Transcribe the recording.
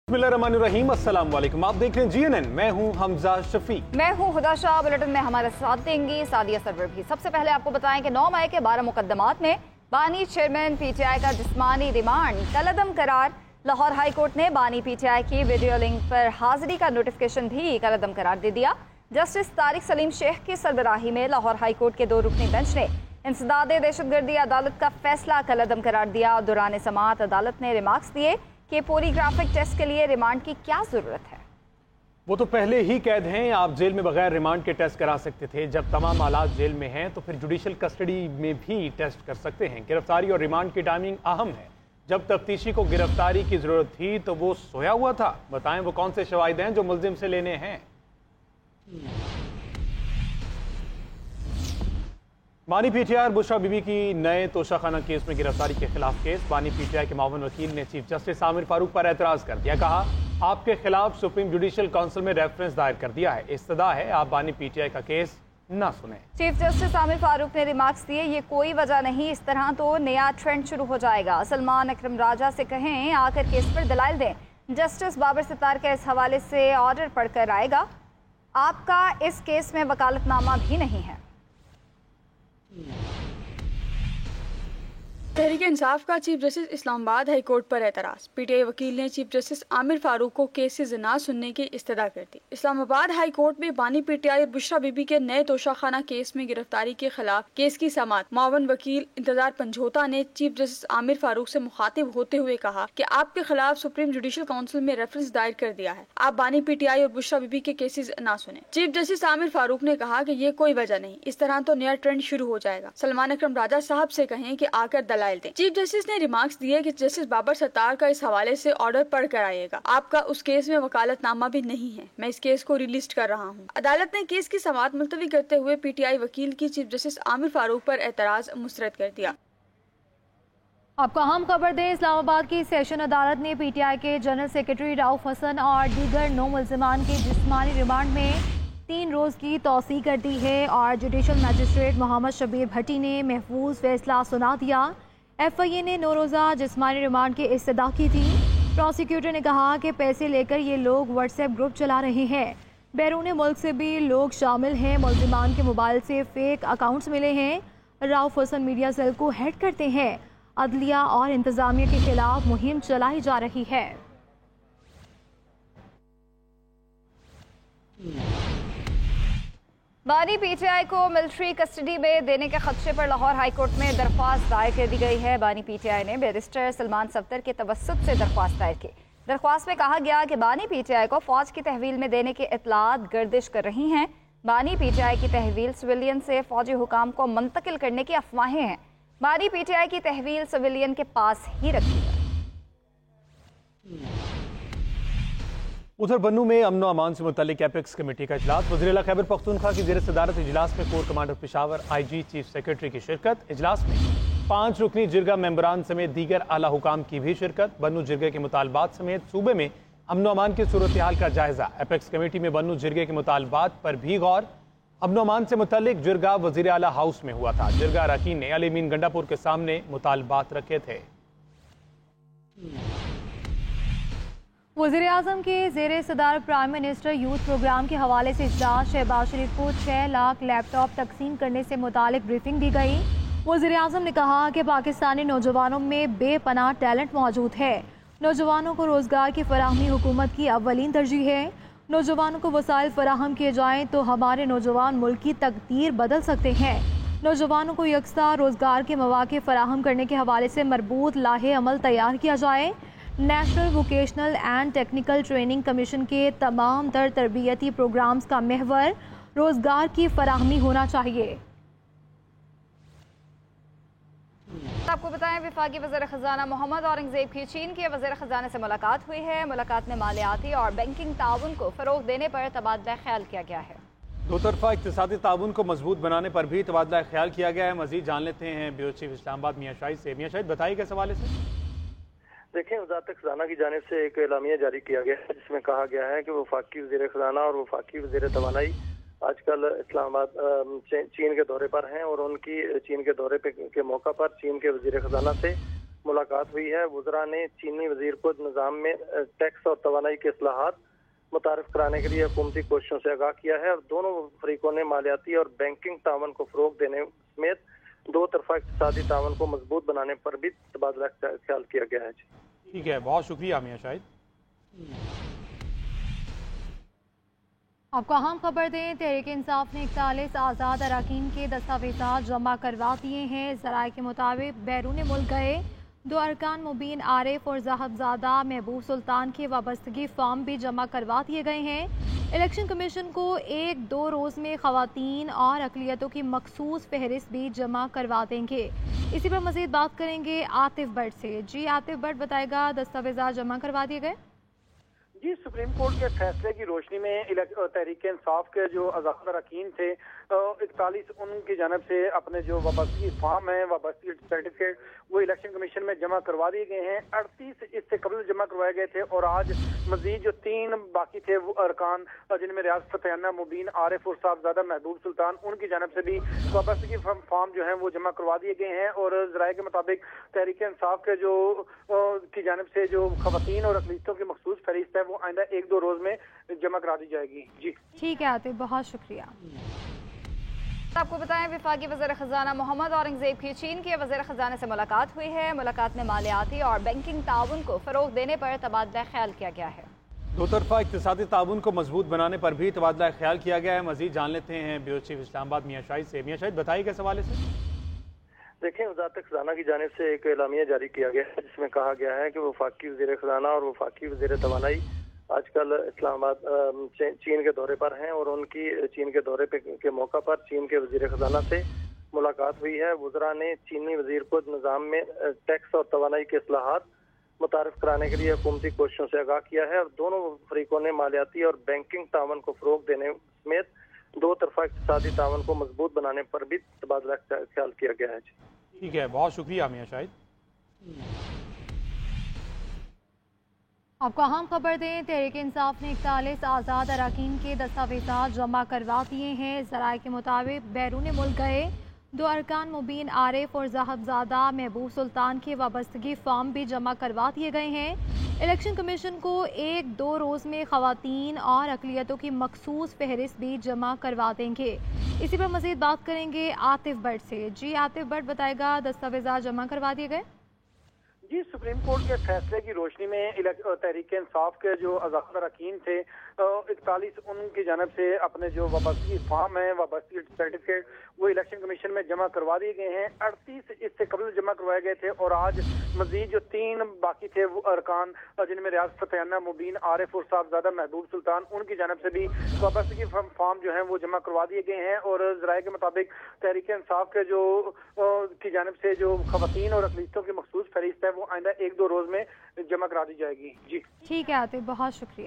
बिस्मिल्लाहिर्रहमानिर्रहीम, अस्सलाम वालेकुम। आप देख रहे हैं GNN। मैं हूं हमजा शफी। मैं हूं हुदा शाह। बुलेटिन में हमारे साथ देंगी सादिया सरवर भी। सबसे पहले आपको बताएं कि 9 मई के 12 मुकदमात में बानी चेयरमैन PTI का जिस्मानी रिमांड कलअदम करार। लाहौर हाई कोर्ट ने बानी PTI की वीडियो लिंक पर हाजिरी का नोटिफिकेशन भी कलअदम करार दे दिया। जस्टिस तारिक सलीम शेख की सरबराही में लाहौर हाई कोर्ट के 2 रुकनी बेंच ने इंसदाद दहशतगर्दी अदालत का फैसला कलअदम करार दिया। दौरान समाअत अदालत ने रिमार्क्स दिए कि पॉलीग्राफिक टेस्ट के लिए रिमांड की क्या जरूरत है। वो तो पहले ही कैद हैं, आप जेल में बगैर रिमांड के टेस्ट करा सकते थे। जब तमाम हालात जेल में हैं तो फिर जुडिशल कस्टडी में भी टेस्ट कर सकते हैं। गिरफ्तारी और रिमांड की टाइमिंग अहम है। जब तफ्तीशी को गिरफ्तारी की जरूरत थी तो वो सोया हुआ था। बताएं वो कौन से शवाहिद हैं जो मुल्जिम से लेने हैं। बानी PTI और बुशरा बीबी की नए तोशाखाना केस में गिरफ्तारी के खिलाफ केस। बानी PTI के मावन वकील ने चीफ जस्टिस आमिर फारूक पर एतराज कर दिया। कहा आपके खिलाफ सुप्रीम जुडिशल काउंसिल में रेफरेंस दायर कर दिया है। इस्तदा है आप बानी PTI का केस ना सुने। चीफ जस्टिस आमिर फारूक ने रिमार्क्स दिए, ये कोई वजह नहीं, इस तरह तो नया ट्रेंड शुरू हो जाएगा। सलमान अकरम राजा से कहें आकर केस पर दलाइल दें। जस्टिस बाबर सितार का इस हवाले से ऑर्डर पढ़कर आएगा। आपका इस केस में वकालतनामा भी नहीं है। तहरीक इंसाफ का chief justice Islamabad high court पर एतराज। PTI वकील ने चीफ जस्टिस आमिर फारूक को केसेस ना सुनने की इस्तदा कर दी। इस्लामाबाद हाई कोर्ट में बानी PTI और बुशरा बीबी के नए तोशाखाना केस में गिरफ्तारी के खिलाफ केस की समाअत मावन वकील इंतजार पंजोता ने चीफ जस्टिस आमिर फारूक से मुखातिब होते हुए कहा कि आपके खिलाफ सुप्रीम जुडिशल काउंसिल में रेफरेंस दायर कर दिया है। आप बानी PTI और बुशरा बीबी के केसेस ना सुने। चीफ जस्टिस आमिर फारूक ने कहा कि ये कोई वजह नहीं, इस तरह तो नया ट्रेंड शुरू हो जाएगा। सलमान अकरम राजा साहब से कहें कि आकर दलाइल दें। चीफ जस्टिस ने रिमार्क्स दिए कि जस्टिस बाबर सत्तार का इस हवाले से ऑर्डर पढ़ कर आएगा। आपका उस केस में वकालतनामा भी नहीं है। मैं इस केस को रिलिस्ट कर रहा हूँ। अदालत ने केस की समाअत मुलतवी करते हुए PTI वकील की चीफ जस्टिस आमिर फारूक पर एतराज मुस्तरद कर दिया। आपको अहम खबर दें, इस्लामाबाद की सेशन अदालत ने PTI के जनरल सेक्रेटरी राउफ हसन और दीगर 9 मुल्जिमान के जिस्मानी रिमांड में 3 रोज़ की तौसीह कर दी है और जुडिशल मजिस्ट्रेट मोहम्मद शबीर भट्टी ने महफूज फैसला सुना दिया। FIA ने 9 रोज़ा जिस्मानी रिमांड की इस्तदा की थी। प्रोसिक्यूटर ने कहा कि पैसे लेकर ये लोग व्हाट्सएप ग्रुप चला रहे हैं। बैरून मुल्क से भी लोग शामिल हैं। मुल्जिमान के मोबाइल से फेक अकाउंट्स मिले हैं। राउफ हसन मीडिया सेल को हेड करते हैं। अदलिया और इंतजामिया के खिलाफ मुहिम चलाई जा रही है। बानी PTI को मिलिट्री कस्टडी में देने के खदशे पर लाहौर हाई कोर्ट में दरख्वास्त दायर कर दी गई है। बानी PTI ने बैरिस्टर सलमान सफ्दर के तवस्सुत से दरख्वास्त दायर की। दरख्वास्त में कहा गया कि बानी PTI को फौज की तहवील में देने के इतलात गर्दिश कर रही हैं। बानी PTI की तहवील सिविलियन से फौजी हुकाम को मुंतकिल करने की अफवाहें हैं। बानी PTI की तहवील सिविलियन के पास ही रखी है। उधर बन्नू में अमन व अमान से मुतल्लिक एपेक्स कमेटी का इजलास। वज़ीर आला खैबर पख्तूनख्वा की ज़ेर सदारत इजलास में core commander Peshawar IG chief secretary की शिरकत। इजलास में 5 रुकनी जिरगा मेंबरान समेत दीगर आला हुकाम की भी शिरकत। बन्नू जिरगे के मुतालबात समेत सूबे में अमन व अमान की सूरत हाल का जायजा। एपेक्स कमेटी में बन्नू जिरगे के मुतालबात पर भी गौर। अमन व अमान से मुतल्लिक जिरगा वज़ीर आला हाउस में हुआ था। जिरगा अरकान ने अली मीन गंडापुर के सामने मुतालबात रखे थे। वज़ीर आज़म के ज़ेर सदारत प्राइम मिनिस्टर यूथ प्रोग्राम के हवाले से इजलास। शहबाज शरीफ को 6 लाख लैपटॉप तकसीम करने से मुतालिक ब्रीफिंग दी गई। वज़ीर आज़म ने कहा कि पाकिस्तानी नौजवानों में बेपनाह टैलेंट मौजूद है। नौजवानों को रोज़गार की फराहमी हुकूमत की अव्वलीन तरजीह है। नौजवानों को वसाइल फराहम किए जाएँ तो हमारे नौजवान मुल्क की तकदीर बदल सकते हैं। नौजवानों को यकसा रोज़गार के मौक़े फराहम करने के हवाले से मरबूत लाहे अमल तैयार किया जाए। National vocational and technical training commission के तमाम तर तरबियती प्रोग्राम्स का महवर रोज़गार की फराहमी होना चाहिए। आपको बताएं वफाकी वज़ीर ख़ज़ाना मोहम्मद औरंगज़ेब की चीन के वज़ीर ख़ज़ाना से मुलाकात हुई है। मुलाकात में मालियाती और बैंकिंग ताउन को फ़रोग़ देने पर तबादला ख्याल किया गया है। दो तरफा इक़्तिसादी ताउन को मजबूत बनाने पर भी तबादला ख्याल किया गया है। मज़ीद जान लेते हैं ब्यूरो चीफ इस्लामाबाद मियां शाहिद से। मियां शाहिद बताइए किस हवाले से। देखें, वज़ारत ख़ज़ाना की जानिब से एक एलामिया जारी किया गया है जिसमें कहा गया है कि वफाकी वज़ीर ख़ज़ाना और वफाकी वज़ीर तवानाई आजकल इस्लामाबाद चीन के दौरे पर हैं और उनकी चीन के दौरे के मौका पर चीन के वज़ीर ख़ज़ाना से मुलाकात हुई है। वुज़रा ने चीनी वजीर को निज़ाम में टैक्स और तवानाई के इस्लाहात मुतारिफ कराने के लिए हुकूमती कोशिशों से आगाह किया है और दोनों फरीकों ने मालियाती और बैंकिंग तावन को फ़रोग देने समेत दो तरफा इक़्तिसादी तावन को मजबूत बनाने पर भी तबादला ख्याल किया गया है। ठीक है, बहुत शुक्रिया मियां शाहिद। आपको अहम खबर दें, तहरीक इंसाफ ने 41 आज़ाद अरकान के दस्तावेज़ात जमा करवा दिए हैं। ज़राए के मुताबिक बैरून मुल्क गए 2 अरकान मुबीन आरिफ और साहबजादा महबूब सुल्तान के वाबस्तगी फॉर्म भी जमा करवा दिए गए हैं। इलेक्शन कमीशन को 1-2 रोज़ में ख़वातीन और अक़लियतों की मखसूस फहरिस्त भी जमा करवा देंगे। इसी पर मज़ीद बात करेंगे आतिफ भट्ट से। जी आतिफ भट्ट, बताएगा दस्तावेज़ात जमा करवा दिए गए? जी, सुप्रीम कोर्ट के फैसले की रोशनी में तहरीक इंसाफ के जो आज़ाद अरकान थे 41 उनकी जानब से अपने जो वाबस्तगी फॉर्म है, वाबस्तगी सर्टिफिकेट, वो इलेक्शन कमीशन में जमा करवा दिए गए हैं। 38 इससे कबल जमा करवाए गए थे और आज मजीद जो 3 बाकी थे वो अरकान, जिनमें रियाज फतेहाना, मुबीन आरिफ और साहबजादा महबूब सुल्तान, उनकी जानब से भी वाबस्तगी फॉर्म जो है वो जमा करवा दिए गए हैं। और ज़राए के मुताबिक तहरीक इंसाफ के जो की जानब से जो ख़वातीन और अक़लियतों की मखसूस फहरिस्त है वो आइंदा 1-2 रोज में जमा करा दी जाएगी। जी ठीक है आतिफ, बहुत शुक्रिया। आपको बताएं, वफाकी वज़ीर ख़ज़ाना मोहम्मद औरंगज़ेब की चीन के वज़ीर ख़ज़ाना से मुलाकात हुई है। मुलाकात में मालियाती और बैंकिंग ताउन को फ़रोग़ देने पर तबादला ख्याल किया गया है। दो तरफा इक़्तिसादी ताउन को मजबूत बनाने पर भी तबादला ख्याल किया गया है। मज़ीद जान लेते हैं ब्यूरो चीफ इस्लामाबाद मियां शाहिद से। मियां शाहिद, बताइए किस हवाले से? देखें, वज़ारत ख़ज़ाना की जानिब से एक एलामिया जारी किया गया है जिसमें कहा गया है कि वफाकी वज़ीर ख़ज़ाना और वफाकी वज़ीर तवानाई आजकल इस्लामाबाद चीन के दौरे पर हैं और उनकी चीन के दौरे के मौका पर चीन के वज़ीर ख़ज़ाना से मुलाकात हुई है। वुज़रा ने चीनी वज़ीर को निज़ाम में टैक्स और तवानाई के इस्लाहात मुतारिफ कराने के लिए हुकूमती कोशिशों से आगाह किया है और दोनों फरीकों ने मालियाती और बैंकिंग तावन को फ़रोग देने समेत दो तरफा इक़्तिसादी तावन को मजबूत बनाने पर भी तबादला ख्याल किया गया है। ठीक है, बहुत शुक्रिया मियां शाहिद। आपको अहम खबर दें, तहरीक इंसाफ ने 41 आज़ाद अरकान के दस्तावेज़ात जमा करवा दिए हैं। ज़राए के मुताबिक बैरून मुल्क गए 2 अरकान मुबीन आरिफ और साहबजादा महबूब सुल्तान के वाबस्तगी फॉर्म भी जमा करवा दिए गए हैं। इलेक्शन कमीशन को 1-2 रोज़ में ख़वातीन और अक़लियतों की मखसूस फहरिस्त भी जमा करवा देंगे। इसी पर मज़ीद बात करेंगे आतिफ भट्ट से। जी आतिफ भट्ट, बताएगा दस्तावेज़ात जमा करवा दिए गए? जी, सुप्रीम कोर्ट के फैसले की रोशनी में तहरीक इंसाफ के जो आज़ाद अरकान थे 41 उनकी जानब से अपने जो वाबस्तगी फॉर्म है, वाबस्तगी सर्टिफिकेट, वो इलेक्शन कमीशन में जमा करवा दिए गए हैं। 38 इससे कबल जमा करवाए गए थे और आज मजीद जो 3 बाकी थे वो अरकान, जिनमें रियाज फतेहाना, मुबीन आरिफ और साहबजादा महबूब सुल्तान, उनकी जानब से भी वाबस्तगी फॉर्म जो है वो जमा करवा दिए गए हैं। और ज़राए के मुताबिक तहरीक इंसाफ के जो की जानब से जो ख़वातीन और अक़लियतों की मखसूस फहरिस्त है वो आइंदा 1-2 रोज में जमा करा दी जाएगी। जी ठीक है आतिफ, बहुत शुक्रिया।